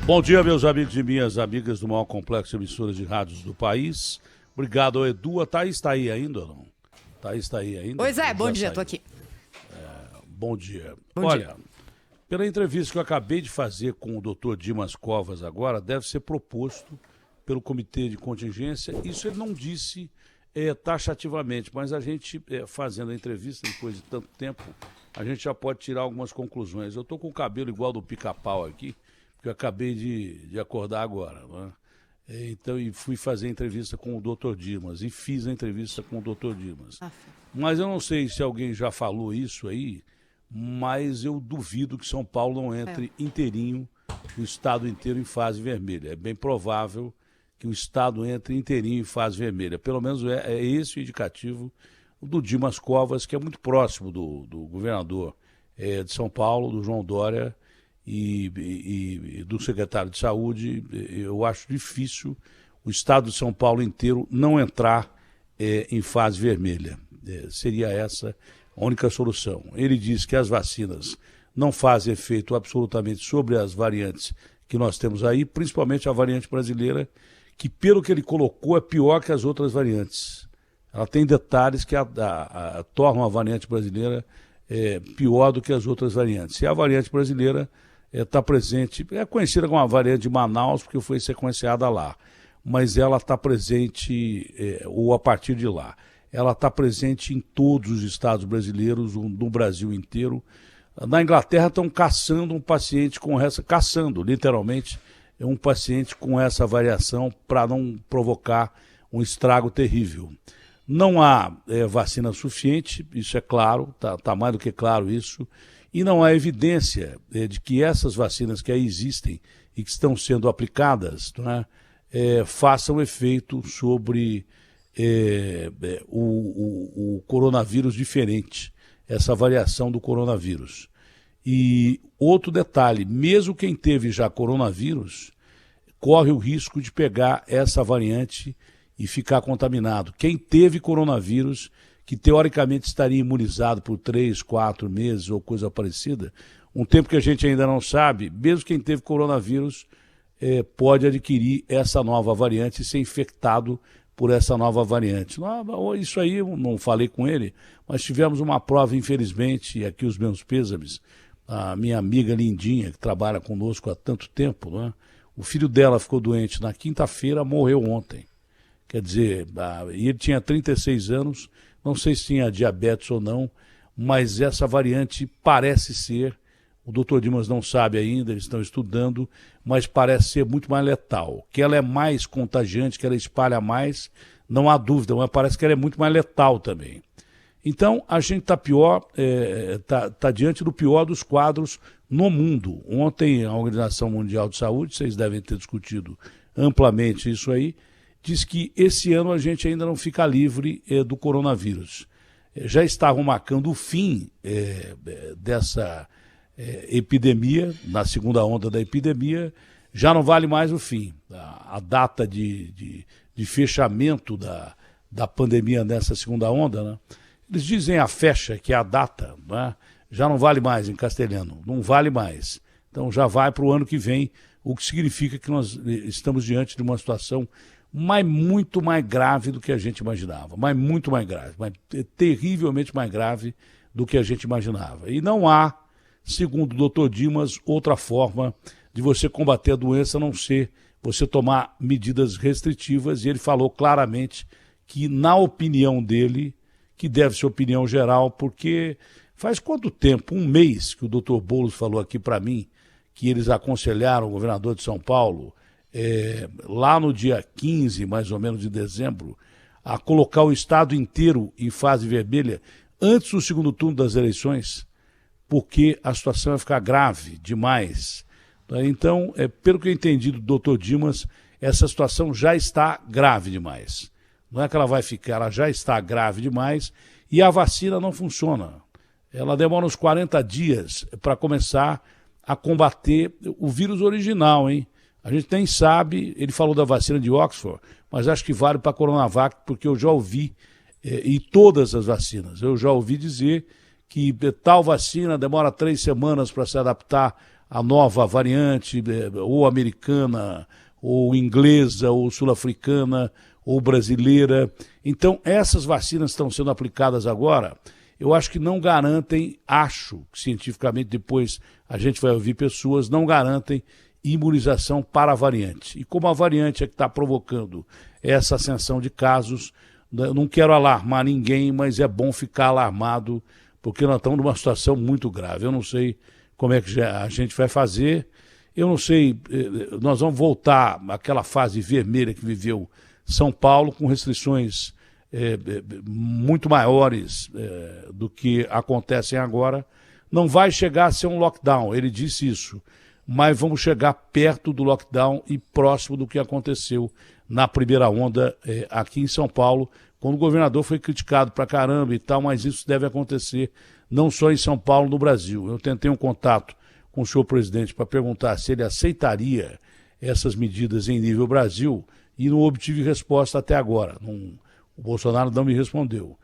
Bom dia, meus amigos e minhas amigas do maior complexo de emissoras de rádios do país. Obrigado ao Edu. A Thaís está aí ainda ou não? Thaís está aí ainda? Pois é, bom dia, estou aqui. Bom dia. Bom dia. Pela entrevista que eu acabei de fazer com o doutor Dimas Covas agora, deve ser proposto pelo comitê de contingência. Isso ele não disse taxativamente, mas a gente, fazendo a entrevista depois de tanto tempo, a gente já pode tirar algumas conclusões. Eu estou com o cabelo igual do Pica-Pau aqui, porque eu acabei de acordar agora, né? Então, e fui fazer a entrevista com o doutor Dimas, e fiz a entrevista com o doutor Dimas. Mas eu não sei se alguém já falou isso aí, mas eu duvido que São Paulo não entre inteirinho, o estado inteiro em fase vermelha. É bem provável que o estado entre inteirinho em fase vermelha. Pelo menos é esse o indicativo do Dimas Covas, que é muito próximo do governador de São Paulo, do João Dória, e do secretário de Saúde. Eu acho difícil o estado de São Paulo inteiro não entrar em fase vermelha. Seria essa a única solução. Ele diz que as vacinas não fazem efeito absolutamente sobre as variantes que nós temos aí, principalmente a variante brasileira, que pelo que ele colocou é pior que as outras variantes. Ela tem detalhes que tornam a variante brasileira pior do que as outras variantes. E a variante brasileira está presente, é conhecida como a variante de Manaus, porque foi sequenciada lá, mas ela está presente, ou a partir de lá, ela está presente em todos os estados brasileiros, no Brasil inteiro. Na Inglaterra estão caçando um paciente com essa, caçando literalmente, um paciente com essa variação para não provocar um estrago terrível. Não há vacina suficiente, isso é claro, tá mais do que claro isso, e não há evidência de que essas vacinas que aí existem e que estão sendo aplicadas, né, façam efeito sobre o coronavírus diferente, essa variação do coronavírus. E outro detalhe, mesmo quem teve já coronavírus, corre o risco de pegar essa variante e ficar contaminado. Quem teve coronavírus, que teoricamente estaria imunizado por 3, 4 meses ou coisa parecida, um tempo que a gente ainda não sabe, mesmo quem teve coronavírus pode adquirir essa nova variante e ser infectado por essa nova variante. Isso aí eu não falei com ele, mas tivemos uma prova, infelizmente, e aqui os meus pêsames, a minha amiga Lindinha, que trabalha conosco há tanto tempo, né? O filho dela ficou doente na quinta-feira, morreu ontem. Quer dizer, e ele tinha 36 anos, não sei se tinha diabetes ou não, mas essa variante parece ser, o doutor Dimas não sabe ainda, eles estão estudando, mas parece ser muito mais letal. Que ela é mais contagiante, que ela espalha mais, não há dúvida, mas parece que ela é muito mais letal também. Então, a gente está pior, está diante do pior dos quadros no mundo. Ontem, a Organização Mundial de Saúde, vocês devem ter discutido amplamente isso aí, diz que esse ano a gente ainda não fica livre do coronavírus. Já estavam marcando o fim dessa epidemia, na segunda onda da epidemia, já não vale mais o fim. A data de fechamento da pandemia nessa segunda onda, né? Eles dizem a fecha, que é a data, né? Já não vale mais em castelhano, não vale mais. Então já vai para o ano que vem, o que significa que nós estamos diante de uma situação muito mais grave do que a gente imaginava, muito mais grave, terrivelmente mais grave do que a gente imaginava. E não há, segundo o doutor Dimas, outra forma de você combater a doença a não ser você tomar medidas restritivas, e ele falou claramente que, na opinião dele, que deve ser opinião geral, porque faz quanto tempo, um mês, que o doutor Boulos falou aqui para mim, que eles aconselharam o governador de São Paulo, lá no dia 15, mais ou menos, de dezembro, a colocar o estado inteiro em fase vermelha antes do segundo turno das eleições, porque a situação vai ficar grave demais. Então, pelo que eu entendi do doutor Dimas, essa situação já está grave demais. Não é que ela vai ficar, ela já está grave demais e a vacina não funciona. Ela demora uns 40 dias para começar a combater o vírus original, hein? A gente nem sabe, ele falou da vacina de Oxford, mas acho que vale para a Coronavac, porque eu já ouvi, e todas as vacinas, eu já ouvi dizer que tal vacina demora 3 semanas para se adaptar a nova variante, ou americana, ou inglesa, ou sul-africana, ou brasileira. Então, essas vacinas estão sendo aplicadas agora, eu acho que não garantem, acho que cientificamente depois a gente vai ouvir pessoas, não garantem imunização para a variante. E como a variante é que está provocando essa ascensão de casos, eu não quero alarmar ninguém, mas é bom ficar alarmado, porque nós estamos numa situação muito grave. Eu não sei como é que a gente vai fazer, eu não sei, nós vamos voltar àquela fase vermelha que viveu São Paulo, com restrições muito maiores do que acontecem agora. Não vai chegar a ser um lockdown, ele disse isso, mas vamos chegar perto do lockdown e próximo do que aconteceu na primeira onda aqui em São Paulo, quando o governador foi criticado pra caramba e tal, mas isso deve acontecer não só em São Paulo, no Brasil. Eu tentei um contato com o senhor presidente para perguntar se ele aceitaria essas medidas em nível Brasil e não obtive resposta até agora. O Bolsonaro não me respondeu.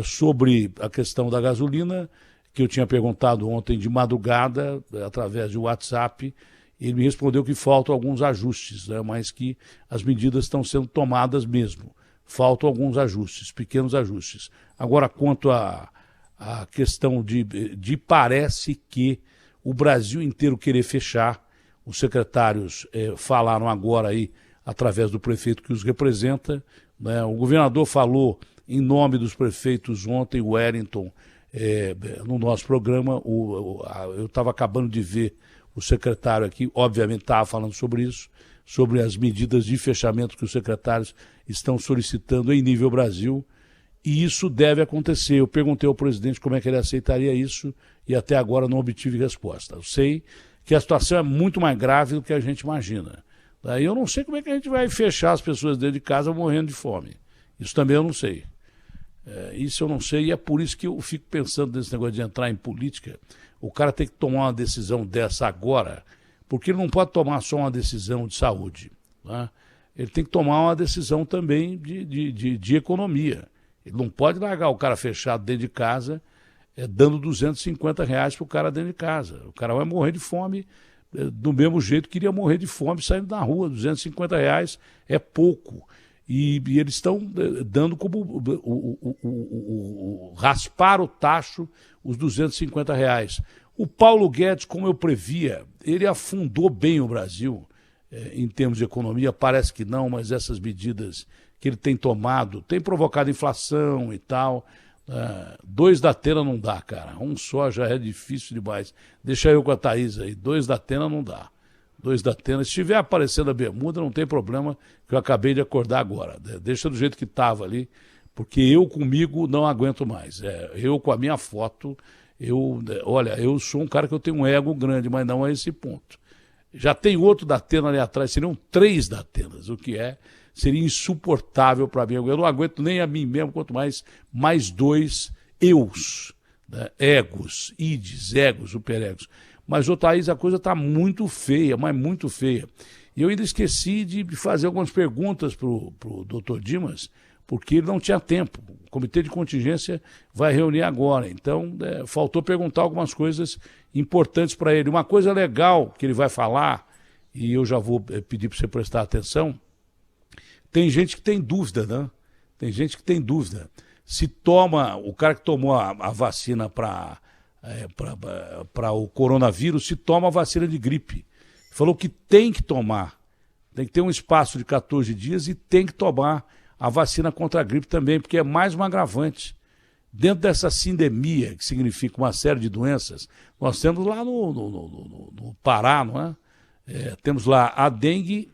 Sobre a questão da gasolina, que eu tinha perguntado ontem de madrugada, através de WhatsApp, ele me respondeu que faltam alguns ajustes, né, mas que as medidas estão sendo tomadas mesmo. Faltam alguns ajustes, pequenos ajustes. Agora, quanto à questão de parece que o Brasil inteiro querer fechar, os secretários falaram agora aí, através do prefeito que os representa, né, o governador falou em nome dos prefeitos ontem, o Wellington, no nosso programa, eu estava acabando de ver o secretário aqui, obviamente estava falando sobre isso, sobre as medidas de fechamento que os secretários estão solicitando em nível Brasil, e isso deve acontecer. Eu perguntei ao presidente como é que ele aceitaria isso e até agora não obtive resposta. Eu sei que a situação é muito mais grave do que a gente imagina. Daí eu não sei como é que a gente vai fechar as pessoas dentro de casa morrendo de fome. Isso também eu não sei. Isso eu não sei e é por isso que eu fico pensando nesse negócio de entrar em política. O cara tem que tomar uma decisão dessa agora, porque ele não pode tomar só uma decisão de saúde, né? Ele tem que tomar uma decisão também de economia. Ele não pode largar o cara fechado dentro de casa, dando R$ 250 para o cara dentro de casa. O cara vai morrer de fome do mesmo jeito que iria morrer de fome saindo da rua. R$ 250 é pouco. E eles estão dando como raspar o tacho os R$ 250. O Paulo Guedes, como eu previa, ele afundou bem o Brasil em termos de economia. Parece que não, mas essas medidas que ele tem tomado tem provocado inflação e tal. 2 da Atena não dá, cara. Um só já é difícil demais. Deixa eu com a Thaís aí. 2 da Atena não dá. 2 da Atena. Se estiver aparecendo a bermuda, não tem problema, que eu acabei de acordar agora. Deixa do jeito que estava ali, porque eu comigo não aguento mais. Eu com a minha foto, olha, eu sou um cara que eu tenho um ego grande, mas não a esse ponto. Já tem outro da Atena ali atrás, seriam 3 da Atenas, o que seria insuportável para mim. Eu não aguento nem a mim mesmo, quanto mais 2 eus, né? Egos, ides, egos, superegos. Mas, ô Thaís, a coisa está muito feia, mas muito feia. E eu ainda esqueci de fazer algumas perguntas para o doutor Dimas, porque ele não tinha tempo. O comitê de contingência vai reunir agora. Então, faltou perguntar algumas coisas importantes para ele. Uma coisa legal que ele vai falar, e eu já vou pedir para você prestar atenção, tem gente que tem dúvida, né? Tem gente que tem dúvida. Se toma, o cara que tomou a vacina para o coronavírus, se toma a vacina de gripe. Falou que tem que tomar, tem que ter um espaço de 14 dias e tem que tomar a vacina contra a gripe também, porque é mais um agravante. Dentro dessa sindemia, que significa uma série de doenças, nós temos lá no Pará, não é? Temos lá a dengue,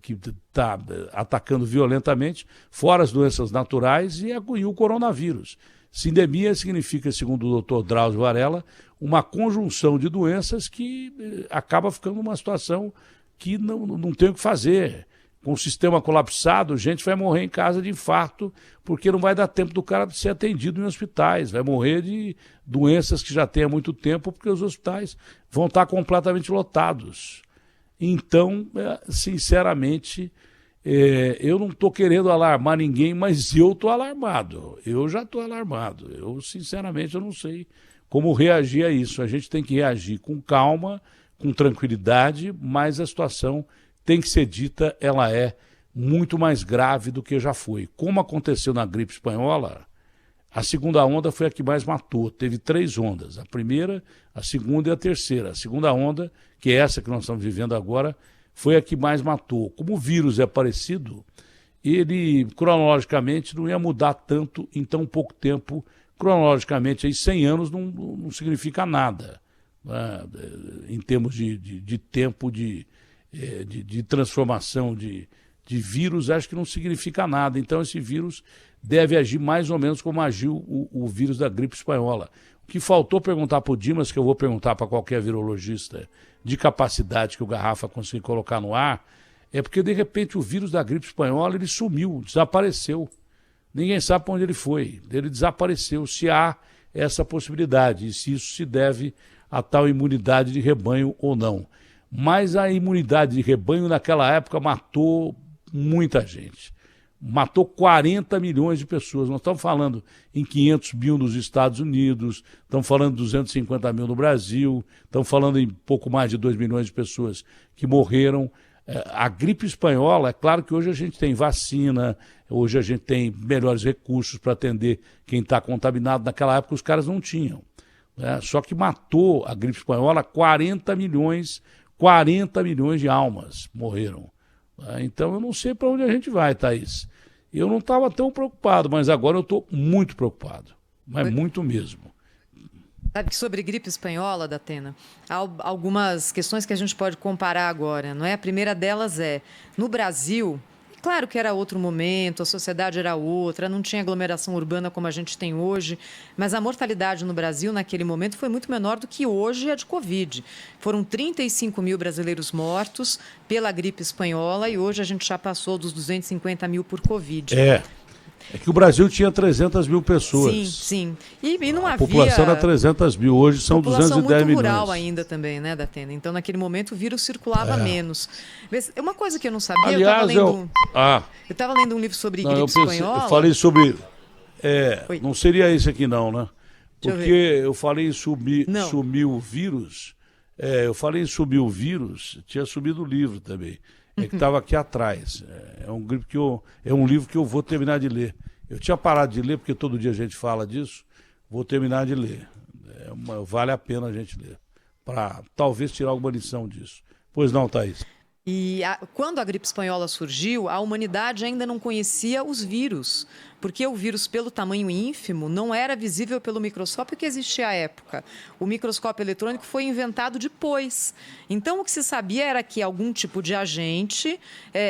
que está atacando violentamente, fora as doenças naturais e o coronavírus. Sindemia significa, segundo o doutor Drauzio Varela, uma conjunção de doenças que acaba ficando numa situação que não tem o que fazer. Com o sistema colapsado, gente vai morrer em casa de infarto, porque não vai dar tempo do cara ser atendido em hospitais. Vai morrer de doenças que já tem há muito tempo, porque os hospitais vão estar completamente lotados. Então, sinceramente, eu não estou querendo alarmar ninguém, mas eu estou alarmado. Eu já estou alarmado. Sinceramente, eu não sei como reagir a isso. A gente tem que reagir com calma, com tranquilidade, mas a situação tem que ser dita, ela é muito mais grave do que já foi. Como aconteceu na gripe espanhola, a segunda onda foi a que mais matou. Teve 3 ondas, a primeira, a segunda e a terceira. A segunda onda, que é essa que nós estamos vivendo agora, foi a que mais matou. Como o vírus é parecido, ele cronologicamente não ia mudar tanto em tão pouco tempo. Cronologicamente, aí 100 anos não significa nada, né? Em termos de tempo de transformação de vírus, acho que não significa nada. Então esse vírus deve agir mais ou menos como agiu o vírus da gripe espanhola. O que faltou perguntar para o Dimas, que eu vou perguntar para qualquer virologista de capacidade que o Garrafa conseguir colocar no ar, é porque de repente o vírus da gripe espanhola ele sumiu, desapareceu. Ninguém sabe para onde ele foi, ele desapareceu, se há essa possibilidade e se isso se deve a tal imunidade de rebanho ou não. Mas a imunidade de rebanho naquela época matou muita gente. Matou 40 milhões de pessoas. Nós estamos falando em 500 mil nos Estados Unidos, estamos falando de 250 mil no Brasil, estamos falando em pouco mais de 2 milhões de pessoas que morreram. A gripe espanhola, é claro que hoje a gente tem vacina, hoje a gente tem melhores recursos para atender quem está contaminado. Naquela época os caras não tinham, né? Só que matou a gripe espanhola 40 milhões de almas morreram. Então eu não sei para onde a gente vai, Thaís. Eu não estava tão preocupado, mas agora eu estou muito preocupado, mas muito mesmo. Sabe que sobre gripe espanhola, Datena, há algumas questões que a gente pode comparar agora, não é? A primeira delas é, no Brasil, claro que era outro momento, a sociedade era outra, não tinha aglomeração urbana como a gente tem hoje, mas a mortalidade no Brasil naquele momento foi muito menor do que hoje a de Covid. Foram 35 mil brasileiros mortos pela gripe espanhola e hoje a gente já passou dos 250 mil por Covid. É que o Brasil tinha 300 mil pessoas. Sim, sim. E não havia... A população era 300 mil, hoje são 210 milhões. População muito rural ainda também, né, Datena? Então, naquele momento, o vírus circulava menos. Uma coisa que eu não sabia, aliás, eu estava lendo um livro sobre gripe espanhola. Eu falei sobre... não seria esse aqui não, né? Porque eu falei em sumir o vírus. Eu falei em sumir o vírus, tinha sumido o livro também. É que estava aqui atrás. É um livro que eu vou terminar de ler. Eu tinha parado de ler, porque todo dia a gente fala disso. Vou terminar de ler. Vale a pena a gente ler. Para talvez tirar alguma lição disso. Pois não, Thaís? E quando a gripe espanhola surgiu, a humanidade ainda não conhecia os vírus, porque o vírus, pelo tamanho ínfimo, não era visível pelo microscópio que existia à época. O microscópio eletrônico foi inventado depois. Então, o que se sabia era que algum tipo de agente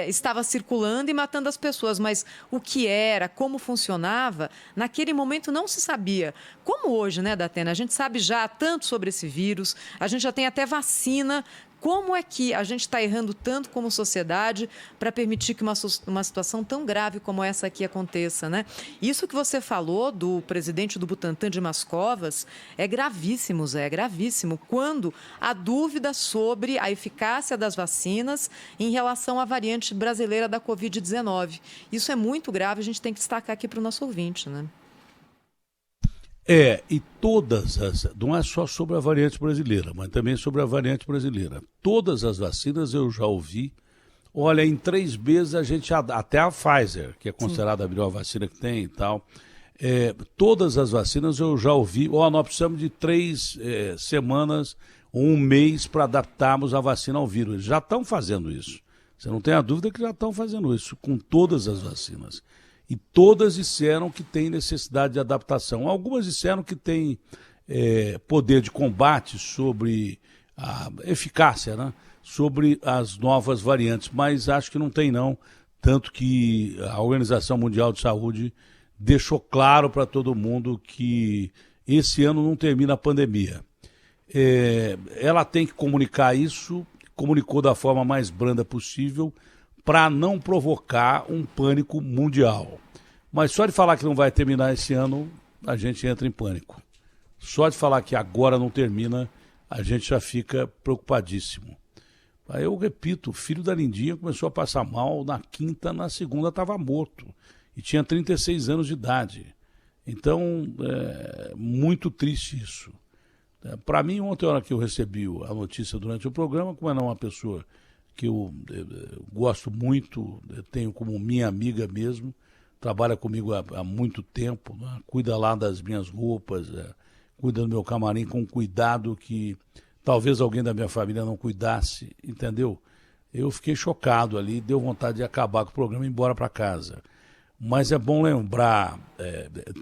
estava circulando e matando as pessoas, mas o que era, como funcionava, naquele momento não se sabia. Como hoje, né, Datena? A gente sabe já tanto sobre esse vírus, a gente já tem até vacina. Como é que a gente está errando tanto como sociedade para permitir que uma situação tão grave como essa aqui aconteça, né? Isso que você falou do presidente do Butantan, Dimas Covas, é gravíssimo, Zé, é gravíssimo. Quando há dúvida sobre a eficácia das vacinas em relação à variante brasileira da Covid-19. Isso é muito grave, a gente tem que destacar aqui para o nosso ouvinte, né? E não é só sobre a variante brasileira, mas também sobre a variante brasileira. Todas as vacinas eu já ouvi. Olha, em 3 meses a gente, até a Pfizer, que é considerada a melhor vacina que tem e tal, todas as vacinas eu já ouvi, nós precisamos de 3 semanas ou 1 mês para adaptarmos a vacina ao vírus. Eles já estão fazendo isso. Você não tem a dúvida que já estão fazendo isso com todas as vacinas. E todas disseram que tem necessidade de adaptação. Algumas disseram que tem poder de combate sobre a eficácia, né? Sobre as novas variantes, mas acho que não tem não, tanto que a Organização Mundial de Saúde deixou claro para todo mundo que esse ano não termina a pandemia. Ela tem que comunicar isso, comunicou da forma mais branda possível, para não provocar um pânico mundial. Mas só de falar que não vai terminar esse ano, a gente entra em pânico. Só de falar que agora não termina, a gente já fica preocupadíssimo. Aí eu repito, o filho da Lindinha começou a passar mal na quinta, na segunda estava morto. E tinha 36 anos de idade. Então, muito triste isso. Para mim, ontem, na hora que eu recebi a notícia durante o programa, como é uma pessoa que eu gosto muito, tenho como minha amiga mesmo, trabalha comigo há muito tempo, né? Cuida lá das minhas roupas, cuida do meu camarim com cuidado que talvez alguém da minha família não cuidasse, entendeu? Eu fiquei chocado ali, deu vontade de acabar com o programa e ir embora para casa. Mas é bom lembrar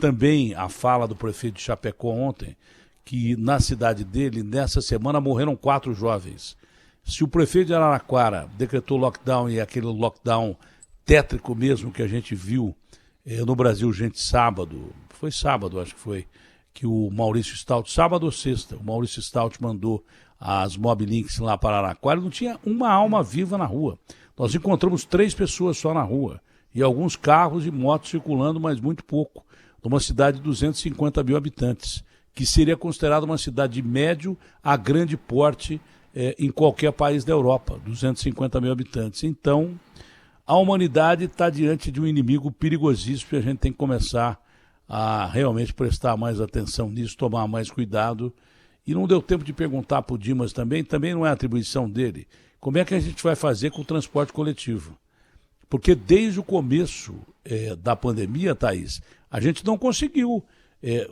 também a fala do prefeito de Chapecó ontem, que na cidade dele, nessa semana, morreram 4 jovens. Se o prefeito de Araraquara decretou lockdown e aquele lockdown tétrico mesmo que a gente viu no Brasil, gente, sábado, foi sábado, acho que foi, que o Maurício Stout, sábado ou sexta, o Maurício Stout mandou as Mob-Links lá para Araraquara, não tinha uma alma viva na rua. Nós encontramos 3 pessoas só na rua, e alguns carros e motos circulando, mas muito pouco, numa cidade de 250 mil habitantes, que seria considerada uma cidade de médio a grande porte em qualquer país da Europa, 250 mil habitantes. Então, a humanidade está diante de um inimigo perigosíssimo e a gente tem que começar a realmente prestar mais atenção nisso, tomar mais cuidado. E não deu tempo de perguntar para o Dimas também não é atribuição dele, como é que a gente vai fazer com o transporte coletivo? Porque desde o começo da pandemia, Thaís, a gente não conseguiu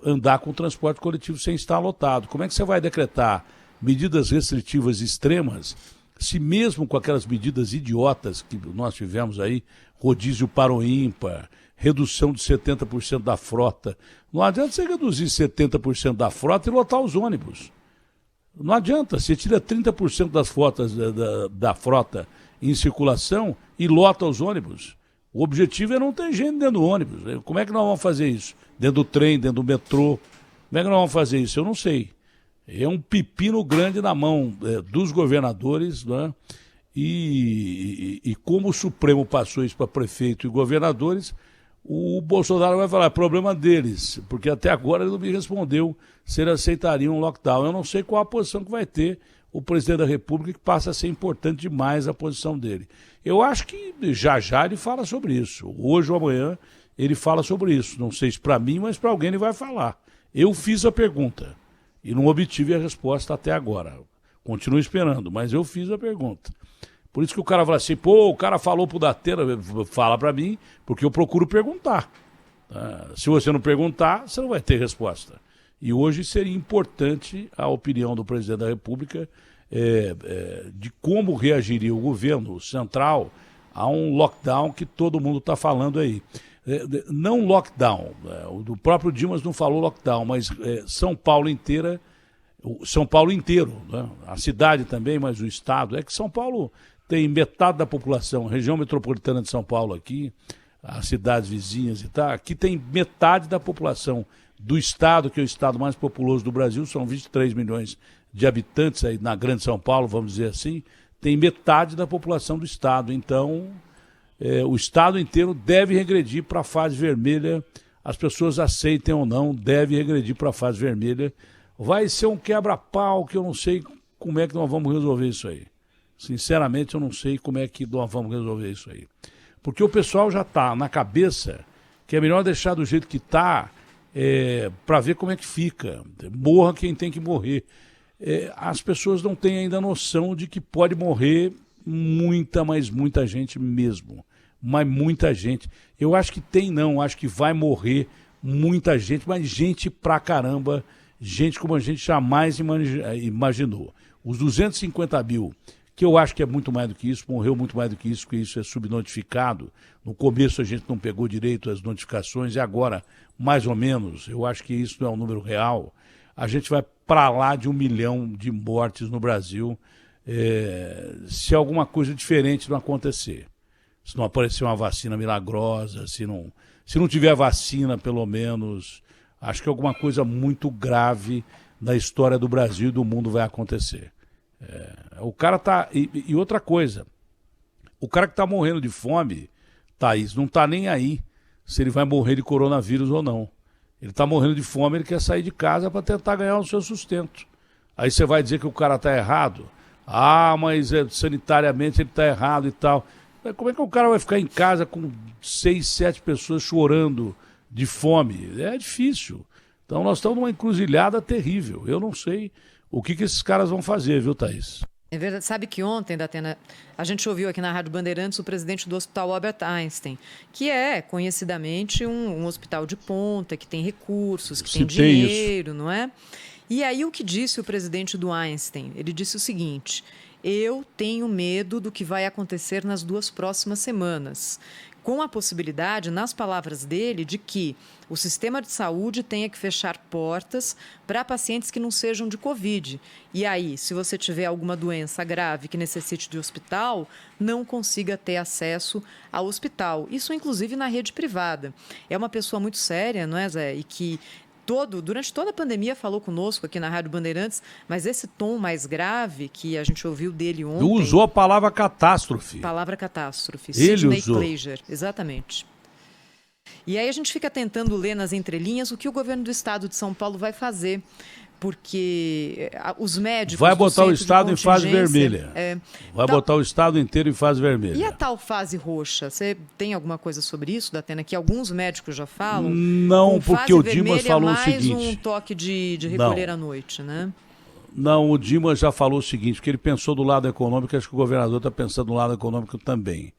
andar com o transporte coletivo sem estar lotado. Como é que você vai decretar medidas restritivas extremas se mesmo com aquelas medidas idiotas que nós tivemos aí, rodízio para o ímpar, redução de 70% da frota, não adianta você reduzir 70% da frota e lotar os ônibus. Não adianta, você tira 30% das frotas da frota em circulação e lota os ônibus. O objetivo é não ter gente dentro do ônibus. Como é que nós vamos fazer isso? Dentro do trem, dentro do metrô? Como é que nós vamos fazer isso? Eu não sei. É um pepino grande na mão dos governadores, né? E como o Supremo passou isso para prefeito e governadores, o Bolsonaro vai falar, é problema deles, porque até agora ele não me respondeu se ele aceitaria um lockdown. Eu não sei qual a posição que vai ter o presidente da República, que passa a ser importante demais a posição dele. Eu acho que já ele fala sobre isso. Hoje ou amanhã ele fala sobre isso. Não sei se para mim, mas para alguém ele vai falar. Eu fiz a pergunta e não obtive a resposta até agora. Continuo esperando, mas eu fiz a pergunta. Por isso que o cara fala assim, o cara falou pro Datena, fala para mim, porque eu procuro perguntar. Se você não perguntar, você não vai ter resposta. E hoje seria importante a opinião do presidente da República de como reagiria o governo central a um lockdown que todo mundo está falando aí. Não lockdown, o próprio Dimas não falou lockdown, mas São Paulo inteiro, né? A cidade também, mas o estado. É que São Paulo tem metade da população, a região metropolitana de São Paulo aqui, as cidades vizinhas e tal, aqui tem metade da população do estado, que é o estado mais populoso do Brasil, são 23 milhões de habitantes aí na Grande São Paulo, vamos dizer assim, tem metade da população do estado. Então, o estado inteiro deve regredir para a fase vermelha, as pessoas aceitem ou não, deve regredir para a fase vermelha. Vai ser um quebra-pau que eu não sei como é que nós vamos resolver isso aí. Sinceramente, eu não sei como é que nós vamos resolver isso aí. Porque o pessoal já está na cabeça que é melhor deixar do jeito que está para ver como é que fica. Morra quem tem que morrer. As pessoas não têm ainda noção de que pode morrer mas muita gente mesmo. Mas muita gente. Eu acho que acho que vai morrer muita gente, mas gente pra caramba, gente como a gente jamais imaginou. Os 250 mil, que eu acho que é muito mais do que isso, morreu muito mais do que isso, porque isso é subnotificado. No começo a gente não pegou direito as notificações, e agora, mais ou menos, eu acho que isso não é um número real. A gente vai para lá de 1 milhão de mortes no Brasil, se alguma coisa diferente não acontecer. Se não aparecer uma vacina milagrosa, se não tiver vacina, pelo menos, acho que alguma coisa muito grave na história do Brasil e do mundo vai acontecer. O cara tá... E outra coisa, o cara que tá morrendo de fome, Thaís, não tá nem aí se ele vai morrer de coronavírus ou não. Ele tá morrendo de fome, ele quer sair de casa para tentar ganhar o seu sustento. Aí você vai dizer que o cara tá errado? Mas sanitariamente ele tá errado e tal. Como é que o cara vai ficar em casa com 6, 7 pessoas chorando de fome? É difícil. Então nós estamos numa encruzilhada terrível. Eu não sei o que esses caras vão fazer, viu, Thaís? É verdade. Sabe que ontem, Datena, a gente ouviu aqui na Rádio Bandeirantes o presidente do Hospital Albert Einstein, que é conhecidamente um hospital de ponta, que tem recursos, que tem dinheiro, não é? E aí o que disse o presidente do Einstein? Ele disse o seguinte: eu tenho medo do que vai acontecer nas 2 próximas semanas, com a possibilidade, nas palavras dele, de que o sistema de saúde tenha que fechar portas para pacientes que não sejam de Covid. E aí, se você tiver alguma doença grave que necessite de hospital, não consiga ter acesso ao hospital. Isso, inclusive, na rede privada. É uma pessoa muito séria, não é, Zé? E que durante toda a pandemia falou conosco aqui na Rádio Bandeirantes, mas esse tom mais grave que a gente ouviu dele ontem... Usou a palavra catástrofe. Palavra catástrofe. Ele Sidney usou. Klager, exatamente. E aí a gente fica tentando ler nas entrelinhas o que o governo do estado de São Paulo vai fazer, porque os médicos... Vai botar o estado em fase vermelha. Vai botar o estado inteiro em fase vermelha. E a tal fase roxa? Você tem alguma coisa sobre isso, Datena, que alguns médicos já falam? Não, porque o Dimas falou o mais seguinte... um toque de recolher à noite, né? Não, o Dimas já falou o seguinte, porque ele pensou do lado econômico, acho que o governador está pensando do lado econômico também.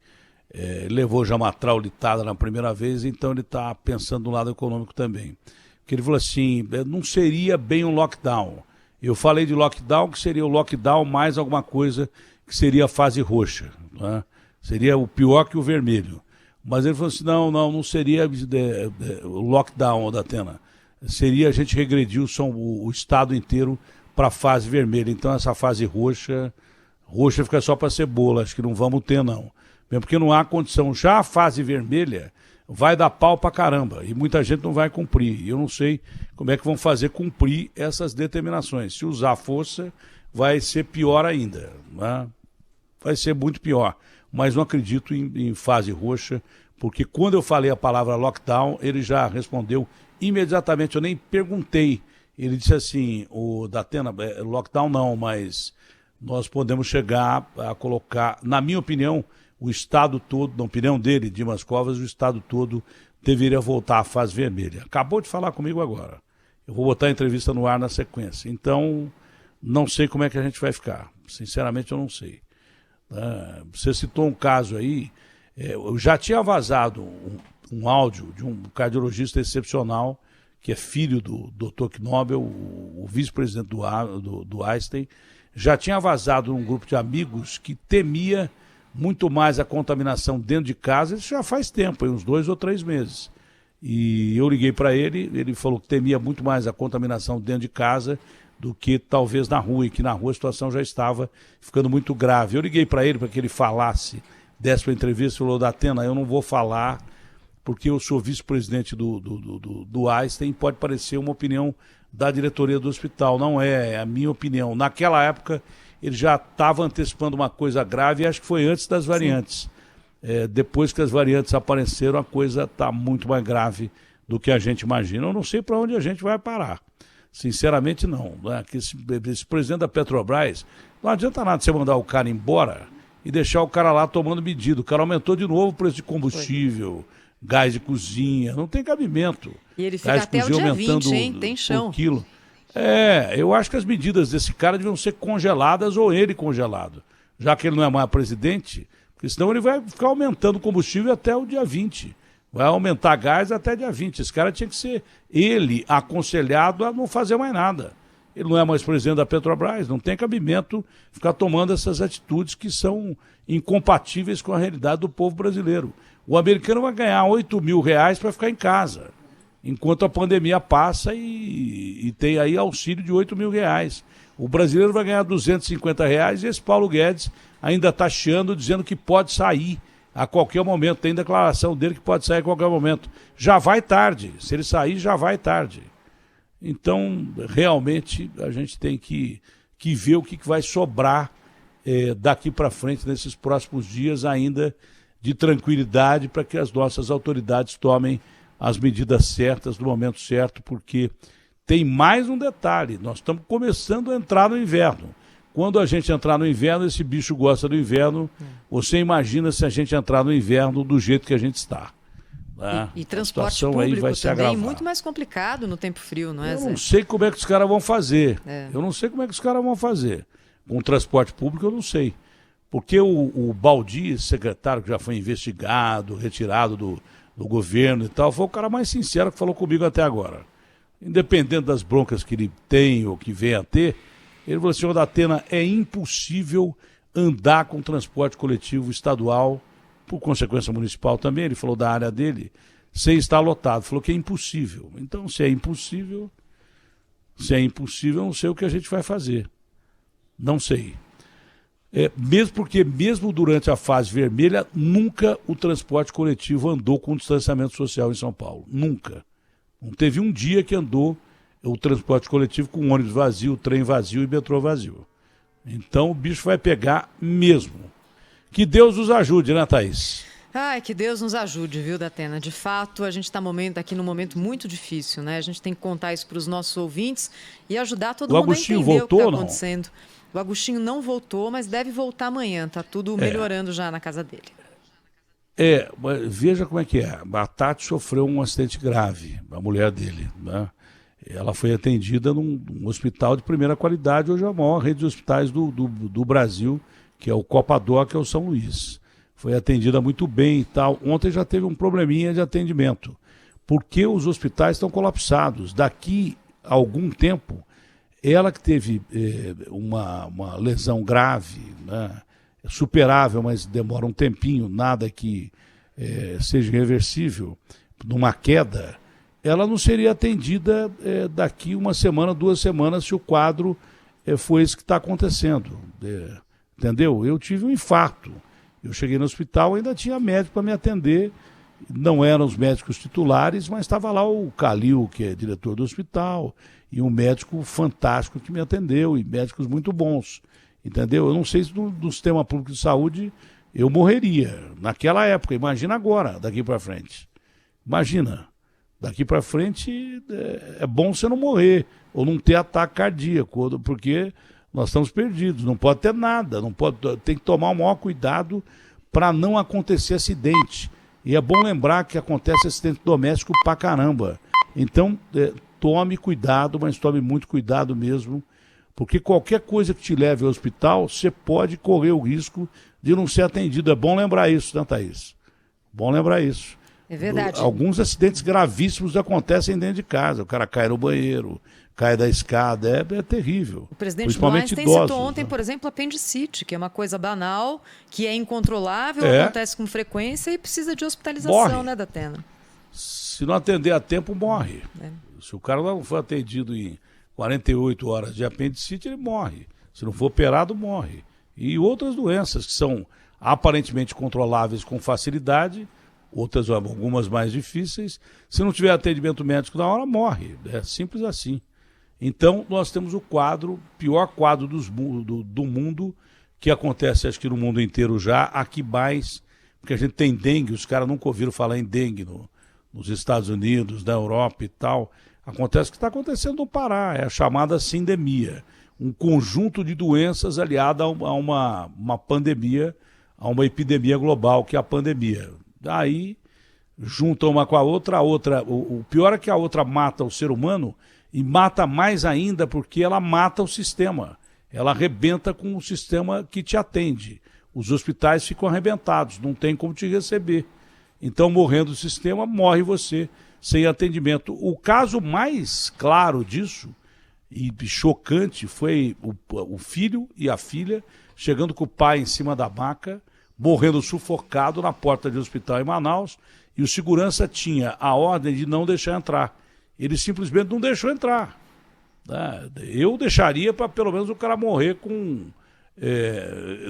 Levou já uma traulitada na primeira vez, então ele está pensando do lado econômico também. Porque ele falou assim, não seria bem um lockdown. Eu falei de lockdown, que seria o lockdown mais alguma coisa que seria a fase roxa. Né? Seria o pior que o vermelho. Mas ele falou assim, não seria o lockdown, Datena. Seria a gente regredir o estado inteiro para a fase vermelha. Então essa fase roxa fica só para cebola, acho que não vamos ter não. Mesmo porque não há condição. Já a fase vermelha vai dar pau pra caramba e muita gente não vai cumprir. Eu não sei como é que vão fazer cumprir essas determinações. Se usar força, vai ser pior ainda. Né? Vai ser muito pior. Mas não acredito em fase roxa, porque quando eu falei a palavra lockdown, ele já respondeu imediatamente. Eu nem perguntei. Ele disse assim, o Datena, lockdown não, mas nós podemos chegar a colocar, na minha opinião, o estado todo, na opinião dele, Dimas Covas, o estado todo deveria voltar à fase vermelha. Acabou de falar comigo agora. Eu vou botar a entrevista no ar na sequência. Então, não sei como é que a gente vai ficar. Sinceramente, eu não sei. Você citou um caso aí, eu já tinha vazado um áudio de um cardiologista excepcional, que é filho do Dr. Knobel, o vice-presidente do Einstein, já tinha vazado num grupo de amigos que temia muito mais a contaminação dentro de casa, isso já faz tempo, uns 2 ou 3 meses. E eu liguei para ele falou que temia muito mais a contaminação dentro de casa do que talvez na rua, e que na rua a situação já estava ficando muito grave. Eu liguei para ele para que ele falasse, desse para a entrevista, falou, Datena, eu não vou falar porque eu sou vice-presidente do Einstein, pode parecer uma opinião da diretoria do hospital, não é a minha opinião. Naquela época ele já estava antecipando uma coisa grave, e acho que foi antes das variantes. Depois que as variantes apareceram, a coisa está muito mais grave do que a gente imagina. Eu não sei para onde a gente vai parar. Sinceramente, não. Né? Esse presidente da Petrobras, não adianta nada você mandar o cara embora e deixar o cara lá tomando medida. O cara aumentou de novo o preço de combustível, gás de cozinha, não tem cabimento. E ele fica até o dia 20, hein? Tem chão. Quilo. Eu acho que as medidas desse cara deviam ser congeladas ou ele congelado, já que ele não é mais presidente, porque senão ele vai ficar aumentando o combustível até o dia 20. Vai aumentar gás até dia 20. Esse cara tinha que ser ele aconselhado a não fazer mais nada. Ele não é mais presidente da Petrobras, não tem cabimento ficar tomando essas atitudes que são incompatíveis com a realidade do povo brasileiro. O americano vai ganhar R$8.000 para ficar em casa, enquanto a pandemia passa e tem aí auxílio de R$8.000. O brasileiro vai ganhar R$250 e esse Paulo Guedes ainda está chiando, dizendo que pode sair a qualquer momento. Tem declaração dele que pode sair a qualquer momento. Já vai tarde. Se ele sair, já vai tarde. Então, realmente, a gente tem que ver o que vai sobrar daqui para frente, nesses próximos dias ainda, de tranquilidade, para que as nossas autoridades tomem as medidas certas no momento certo, porque tem mais um detalhe, nós estamos começando a entrar no inverno. Quando a gente entrar no inverno, esse bicho gosta do inverno, você imagina se a gente entrar no inverno do jeito que a gente está. Né? E transporte público aí vai se também agravar. muito mais complicado no tempo frio, não é, Zé? Eu não sei como é que os caras vão fazer. Eu não sei como é que os caras vão fazer. Com o transporte público eu não sei. Porque o Baldi, secretário que já foi investigado, retirado do governo e tal, foi o cara mais sincero que falou comigo até agora. Independente das broncas que ele tem ou que venha a ter, ele falou assim: senhor Datena, é impossível andar com transporte coletivo estadual, por consequência municipal também, ele falou da área dele, sem estar lotado. Falou que é impossível. Então, se é impossível, eu não sei o que a gente vai fazer. Não sei. Mesmo porque, mesmo durante a fase vermelha, nunca o transporte coletivo andou com distanciamento social em São Paulo. Nunca. Não teve um dia que andou o transporte coletivo com ônibus vazio, trem vazio e metrô vazio. Então o bicho vai pegar mesmo. Que Deus nos ajude, né, Thaís? Ai, que Deus nos ajude, viu, Datena? De fato, a gente está aqui num momento muito difícil, né? A gente tem que contar isso para os nossos ouvintes e ajudar todo mundo a entender voltou, o que está acontecendo. O Agostinho não voltou, mas deve voltar amanhã. Tá tudo melhorando já na casa dele. Veja como é que é. A Tati sofreu um acidente grave, a mulher dele, né? Ela foi atendida num hospital de primeira qualidade, hoje é a maior rede de hospitais do Brasil, que é o Copadoc, que é o São Luís. Foi atendida muito bem e tal. Ontem já teve um probleminha de atendimento, porque os hospitais estão colapsados. Daqui a algum tempo, ela que teve uma lesão grave, né, superável, mas demora um tempinho, nada que seja irreversível, numa queda, ela não seria atendida daqui uma semana, 2 semanas, se o quadro for esse que está acontecendo. Entendeu? Eu tive um infarto. Eu cheguei no hospital, ainda tinha médico para me atender. Não eram os médicos titulares, mas estava lá o Calil, que é diretor do hospital, e um médico fantástico que me atendeu, e médicos muito bons. Entendeu? Eu não sei se no sistema público de saúde eu morreria naquela época. Imagina agora, daqui para frente. Imagina. Daqui para frente é bom você não morrer ou não ter ataque cardíaco, porque nós estamos perdidos. Não pode ter nada, tem que tomar o maior cuidado para não acontecer acidente. E é bom lembrar que acontece acidente doméstico pra caramba. Então, tome cuidado, mas tome muito cuidado mesmo, porque qualquer coisa que te leve ao hospital, você pode correr o risco de não ser atendido. É bom lembrar isso, né, Thaís? Bom lembrar isso. É verdade. Alguns acidentes gravíssimos acontecem dentro de casa. O cara cai no banheiro, cai da escada, é terrível. O presidente do Einstein citou ontem, por exemplo, apendicite, que é uma coisa banal, que é incontrolável, acontece com frequência e precisa de hospitalização, né, Datena? Se não atender a tempo, morre. Se o cara não for atendido em 48 horas de apendicite, ele morre. Se não for operado, morre. E outras doenças que são aparentemente controláveis com facilidade, outras, algumas mais difíceis, se não tiver atendimento médico na hora, morre. É simples assim. Então, nós temos o pior quadro do mundo, que acontece, acho que no mundo inteiro já, aqui mais, porque a gente tem dengue, os caras nunca ouviram falar em dengue nos Estados Unidos, na Europa e tal. Acontece o que está acontecendo no Pará, é a chamada sindemia, um conjunto de doenças aliada a uma pandemia, a uma epidemia global, que é a pandemia. Daí, junta uma com a outra, o pior é que a outra mata o ser humano, e mata mais ainda porque ela mata o sistema. Ela arrebenta com o sistema que te atende. Os hospitais ficam arrebentados, não tem como te receber. Então, morrendo o sistema, morre você sem atendimento. O caso mais claro disso, e chocante, foi o filho e a filha chegando com o pai em cima da maca, morrendo sufocado na porta de hospital em Manaus, e o segurança tinha a ordem de não deixar entrar. Ele simplesmente não deixou entrar. Eu deixaria para pelo menos o cara morrer com...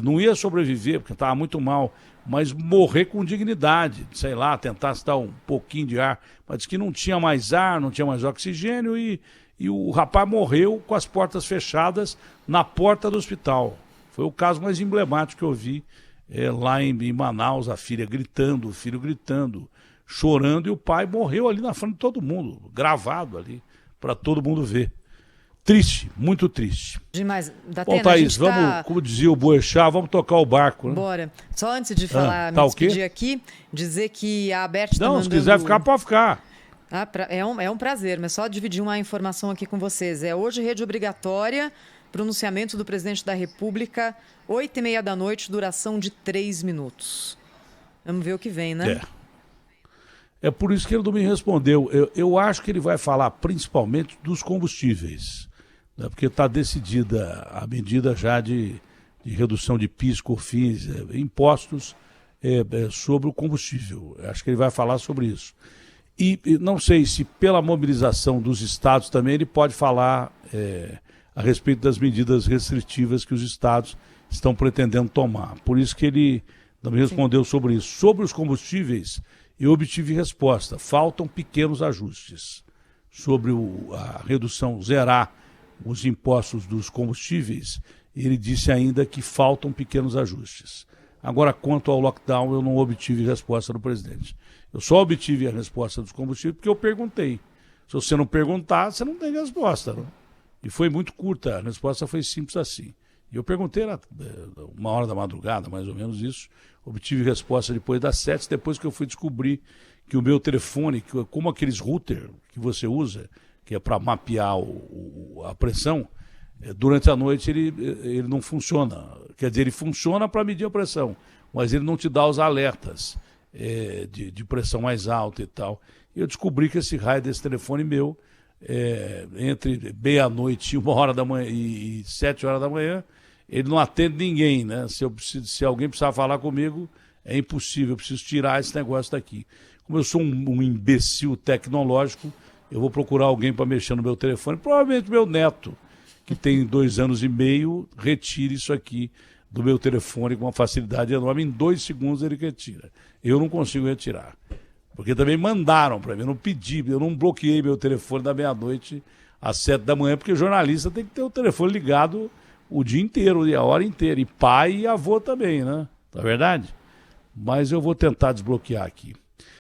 não ia sobreviver, porque estava muito mal, mas morrer com dignidade, sei lá, tentar se dar um pouquinho de ar. Mas disse que não tinha mais ar, não tinha mais oxigênio, e o rapaz morreu com as portas fechadas na porta do hospital. Foi o caso mais emblemático que eu vi lá em Manaus, a filha gritando, o filho gritando, chorando, e o pai morreu ali na frente de todo mundo, gravado ali, para todo mundo ver. Triste, muito triste. Demais. Bom, Thaís, vamos, como dizia o Boechat, vamos tocar o barco, né? Bora. Só antes de falar, tá me despedir aqui, dizer que a Beth está mandando... se quiser ficar, pode ficar. É um prazer, mas só dividir uma informação aqui com vocês. Hoje rede obrigatória, pronunciamento do presidente da República, 8h30 da noite, duração de 3 minutos. Vamos ver o que vem, né? É por isso que ele não me respondeu. Eu acho que ele vai falar principalmente dos combustíveis, né? Porque está decidida a medida já de redução de PIS, COFINS, impostos sobre o combustível. Acho que ele vai falar sobre isso. E não sei se pela mobilização dos estados também ele pode falar a respeito das medidas restritivas que os estados estão pretendendo tomar. Por isso que ele não me respondeu sobre isso. Sobre os combustíveis, eu obtive resposta. Faltam pequenos ajustes. Sobre a redução, zerar os impostos dos combustíveis, ele disse ainda que faltam pequenos ajustes. Agora, quanto ao lockdown, eu não obtive resposta do presidente. Eu só obtive a resposta dos combustíveis porque eu perguntei. Se você não perguntar, você não tem resposta. Não? E foi muito curta, a resposta foi simples assim. E eu perguntei, era 1h da madrugada, mais ou menos isso. Obtive resposta depois das 7, depois que eu fui descobrir que o meu telefone, como aqueles router que você usa, que é para mapear a pressão, durante a noite ele não funciona. Quer dizer, ele funciona para medir a pressão, mas ele não te dá os alertas de pressão mais alta e tal. Eu descobri que esse raio desse telefone meu, entre meia-noite e 1h da manhã e 7h da manhã, ele não atende ninguém, né? Se alguém precisar falar comigo, é impossível, eu preciso tirar esse negócio daqui. Como eu sou um imbecil tecnológico, eu vou procurar alguém para mexer no meu telefone, provavelmente meu neto, que tem 2 anos e meio, retire isso aqui do meu telefone com uma facilidade enorme. Em 2 segundos ele retira. Eu não consigo retirar. Porque também mandaram para mim, eu não pedi, eu não bloqueei meu telefone da meia-noite às 7 da manhã, porque jornalista tem que ter o telefone ligado o dia inteiro, a hora inteira. E pai e avô também, né? Não é verdade? Mas eu vou tentar desbloquear aqui.